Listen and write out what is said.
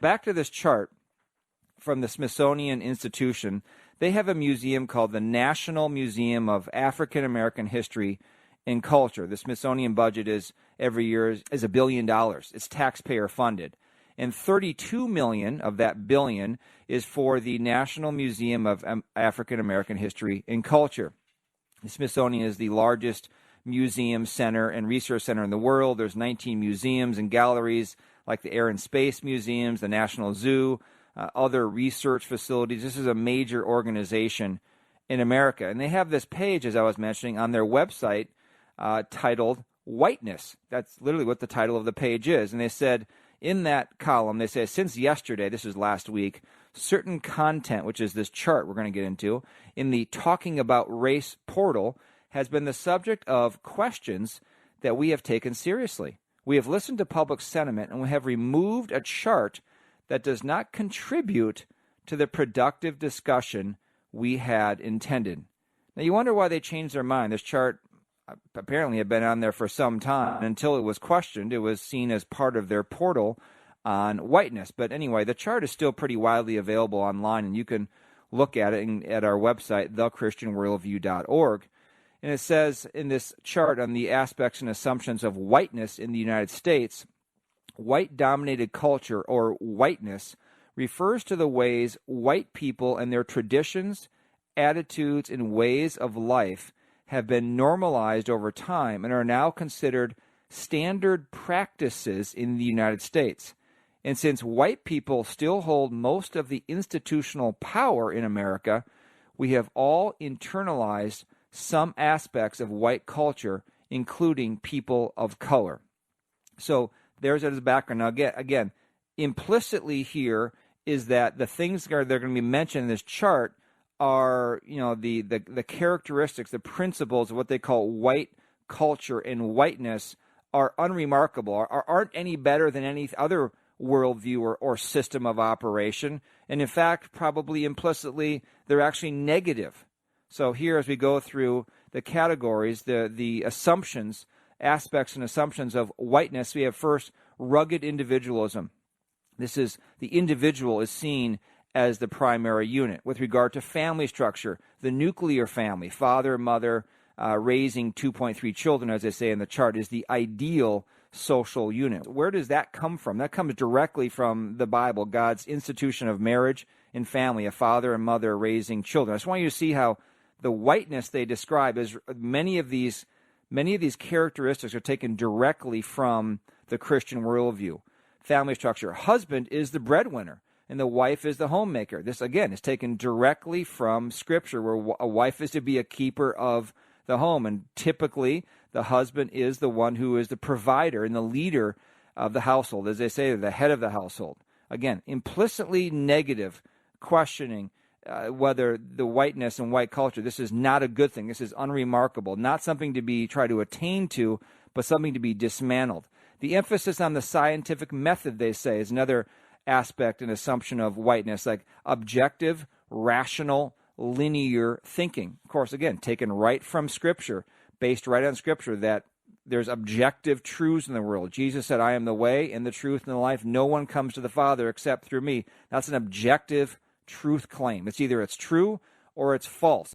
Back to this chart from the Smithsonian Institution. They have a museum called the National Museum of African American History and Culture. The Smithsonian budget is every year is $1 billion. It's taxpayer funded. And $32 million of that billion is for the National Museum of African American History and Culture. The Smithsonian is the largest museum center and research center in the world. There's 19 museums and galleries like the Air and Space Museums, the National Zoo, other research facilities. This is a major organization in America. And they have this page, as I was mentioning, on their website titled Whiteness. That's literally what the title of the page is. And they said in that column, they say, since yesterday, this is last week, certain content, which is this chart we're going to get into, in the Talking About Race portal has been the subject of questions that we have taken seriously. We have listened to public sentiment, and we have removed a chart that does not contribute to the productive discussion we had intended. Now, you wonder why they changed their mind. This chart apparently had been on there for some time. And until it was questioned, it was seen as part of their portal on Whiteness. But anyway, the chart is still pretty widely available online, and you can look at it at our website, thechristianworldview.org. And it says in this chart on the aspects and assumptions of whiteness in the United States, white-dominated culture, or whiteness, refers to the ways white people and their traditions, attitudes, and ways of life have been normalized over time and are now considered standard practices in the United States. And since white people still hold most of the institutional power in America, we have all internalized some aspects of white culture, including people of color. So there's it as a background. Now, again, implicitly here is that the things that are going to be mentioned in this chart are, the characteristics, the principles of what they call white culture and whiteness are unremarkable, aren't any better than any other worldview or system of operation. And in fact, probably implicitly, they're actually negative. So here, as we go through the categories, the assumptions, aspects and assumptions of whiteness, we have first rugged individualism. This is the individual is seen as the primary unit. With regard to family structure, the nuclear family, father, mother, raising 2.3 children, as they say in the chart, is the ideal social unit. Where does that come from? That comes directly from the Bible, God's institution of marriage and family, a father and mother raising children. I just want you to see how the whiteness they describe is many of these characteristics are taken directly from the Christian worldview. Family structure. Husband is the breadwinner, and the wife is the homemaker. This, again, is taken directly from Scripture, where a wife is to be a keeper of the home, and typically the husband is the one who is the provider and the leader of the household. As they say, the head of the household. Again, implicitly negative, questioning whether the whiteness and white culture, this is not a good thing. This is unremarkable. Not something to be try to attain to, but something to be dismantled. The emphasis on the scientific method, they say, is another aspect and assumption of whiteness, like objective, rational, linear thinking. Of course, again, taken right from Scripture, based right on Scripture, that there's objective truths in the world. Jesus said, I am the way and the truth and the life. No one comes to the Father except through me. That's an objective truth claim. It's either it's true or it's false.